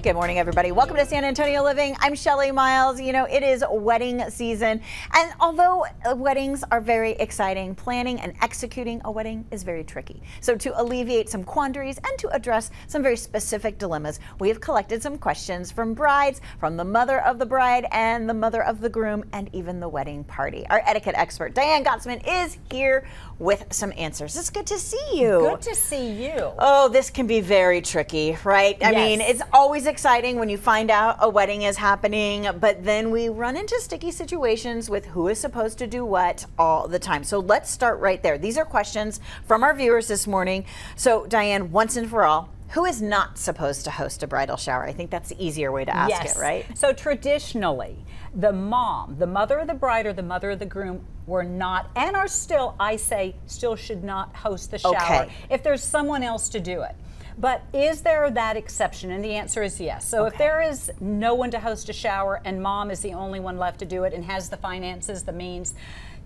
Good morning, everybody. Welcome to San Antonio Living. I'm Shelly Miles. You know, it is wedding season. And although weddings are very exciting, planning and executing a wedding is very tricky. So to alleviate some quandaries and to address some very specific dilemmas, we have collected some questions from brides, from the mother of the bride and the mother of the groom, and even the wedding party. Our etiquette expert, Diane Gottsman, is here with some answers. It's good to see you. Good to see you. Oh, this can be very tricky, right? I mean, it's always exciting when you find out a wedding is happening, but then we run into sticky situations with who is supposed to do what all the time. So let's start right there. These are questions from our viewers this morning. So Diane, once and for all, who is not supposed to host a bridal shower? I think that's the easier way to ask it, right? So traditionally, the mom, the mother of the bride or the mother of the groom were not, and are still, I say, still should not host the shower if there's someone else to do it. But is there that exception? And the answer is yes. So if there is no one to host a shower and mom is the only one left to do it and has the finances, the means,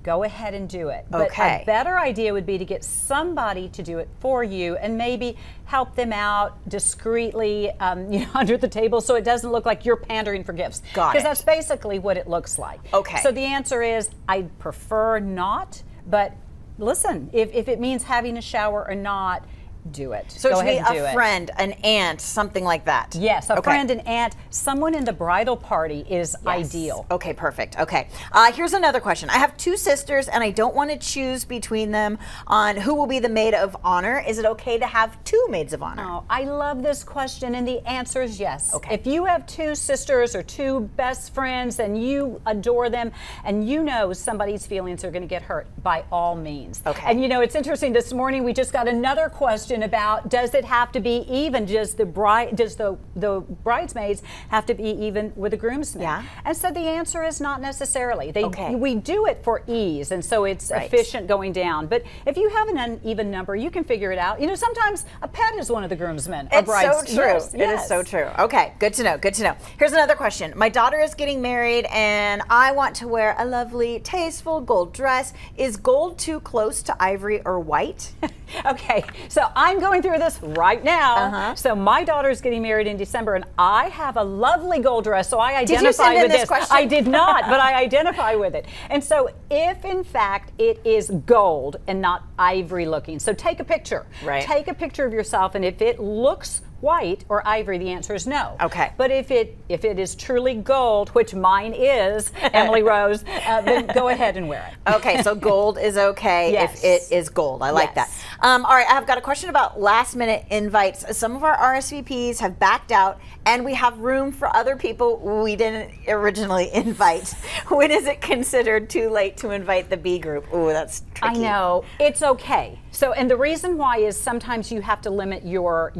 go ahead and do it. But a better idea would be to get somebody to do it for you and maybe help them out discreetly under the table so it doesn't look like you're pandering for gifts. Because that's basically what it looks like. So the answer is I prefer not, but listen, if it means having a shower or not, do it. So to be a friend, an aunt, something like that. Yes, a friend, an aunt, someone in the bridal party is ideal. Okay, perfect. Okay. Here's another question. I have two sisters and I don't want to choose between them on who will be the maid of honor. Is it okay to have two maids of honor? Oh, I love this question and the answer is yes. If you have two sisters or two best friends and you adore them and you know somebody's feelings are going to get hurt, by all means. And you know, it's interesting, this morning we just got another question about, does it have to be even? Does the bridesmaids have to be even with the groomsmen? And so the answer is not necessarily. We do it for ease, and so it's efficient going down. But if you have an uneven number, you can figure it out. You know, sometimes a pet is one of the groomsmen. It's so true. It is so true. Okay, good to know. Good to know. Here's another question. My daughter is getting married, and I want to wear a lovely, tasteful gold dress. Is gold too close to ivory or white? Okay, so I'm going through this right now. So my daughter's getting married in December, and I have a lovely gold dress, so I identify with this. I did not, but I identify with it. And so if in fact it is gold and not ivory looking, so take a picture. Take a picture of yourself, and if it looks white or ivory, the answer is no. But if it is truly gold, which mine is, Emily Rose, then go ahead and wear it. Okay, so gold is okay if it is gold. I like that. All right, I've got a question about last minute invites. Some of our RSVPs have backed out and we have room for other people we didn't originally invite. When is it considered too late to invite the B group? Ooh, that's tricky. I know, it's okay. So, and the reason why is sometimes you have to limit your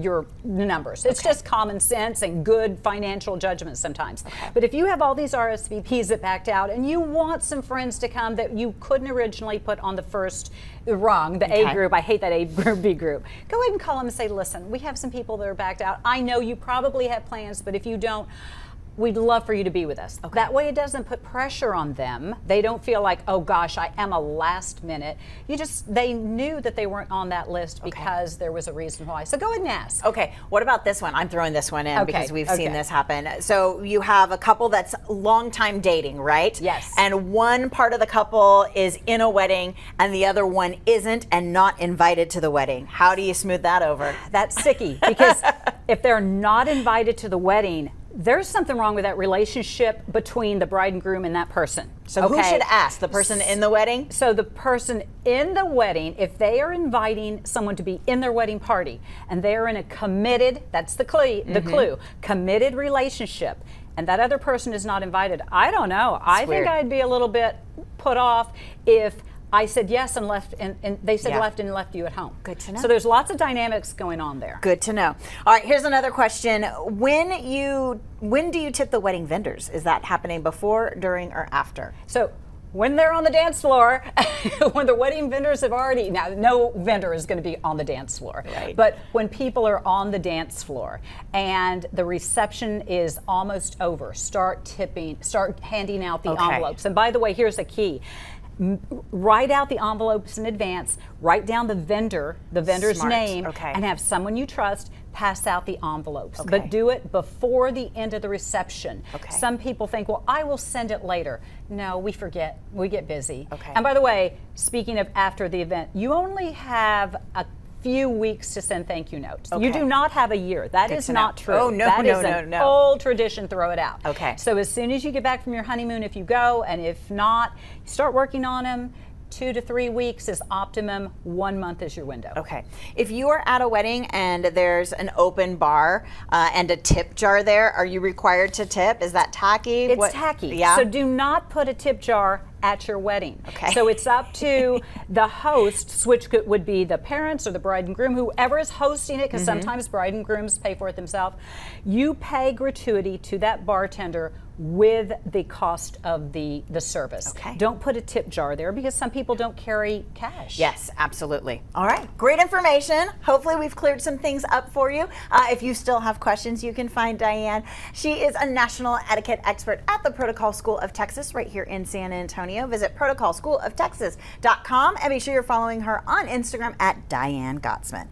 numbers. It's just common sense and good financial judgment sometimes. But if you have all these RSVPs that backed out and you want some friends to come that you couldn't originally put on the first rung, the A group, I hate that A group, B group, go ahead and call them and say, listen, we have some people that are backed out. I know you probably have plans, but if you don't, we'd love for you to be with us. That way it doesn't put pressure on them. They don't feel like, oh gosh, I am a last minute. They knew that they weren't on that list because there was a reason why. So go ahead and ask. Okay, what about this one? I'm throwing this one in because we've seen this happen. So you have a couple that's long time dating, right? Yes. And one part of the couple is in a wedding and the other one isn't and not invited to the wedding. How do you smooth that over? That's sticky because if they're not invited to the wedding, there's something wrong with that relationship between the bride and groom and that person. So who should ask? The person in the wedding? So the person in the wedding, if they are inviting someone to be in their wedding party and they're in a committed, that's the clue, committed relationship, and that other person is not invited, I don't know. I think I'd be a little bit put off if I said yes and left, and they said left and left you at home. Good to know. So there's lots of dynamics going on there. Good to know. All right, here's another question. When do you tip the wedding vendors? Is that happening before, during, or after? So when they're on the dance floor, when the wedding vendors have already, now no vendor is going to be on the dance floor, but when people are on the dance floor and the reception is almost over, start tipping, start handing out the envelopes. And by the way, here's a key. Write out the envelopes in advance, write down the vendor's name, and have someone you trust pass out the envelopes, Okay. but do it before the end of the reception. Okay. Some people think, well, I will send it later. No, we forget. We get busy. Okay. And by the way, speaking of after the event, you only have a few weeks to send thank you notes. Okay. You do not have a year. That Good is to know. not true. Oh, no, That no, is no, an no. old tradition. Throw it out. Okay. So as soon as you get back from your honeymoon, if you go, and if not, start working on them. 2 to 3 weeks is optimum. 1 month is your window. Okay. If you are at a wedding and there's an open bar and a tip jar there, are you required to tip? Is that tacky? It's tacky. Yeah. So do not put a tip jar at your wedding. Okay. So it's up to the hosts, which would be the parents or the bride and groom, whoever is hosting it, because sometimes bride and grooms pay for it themselves. You pay gratuity to that bartender with the cost of the service. Okay. Don't put a tip jar there because some people don't carry cash. Yes, absolutely. All right, great information. Hopefully we've cleared some things up for you. If you still have questions, you can find Diane. She is a national etiquette expert at the Protocol School of Texas right here in San Antonio. Visit protocolschooloftexas.com and be sure you're following her on Instagram at Diane Gottsman.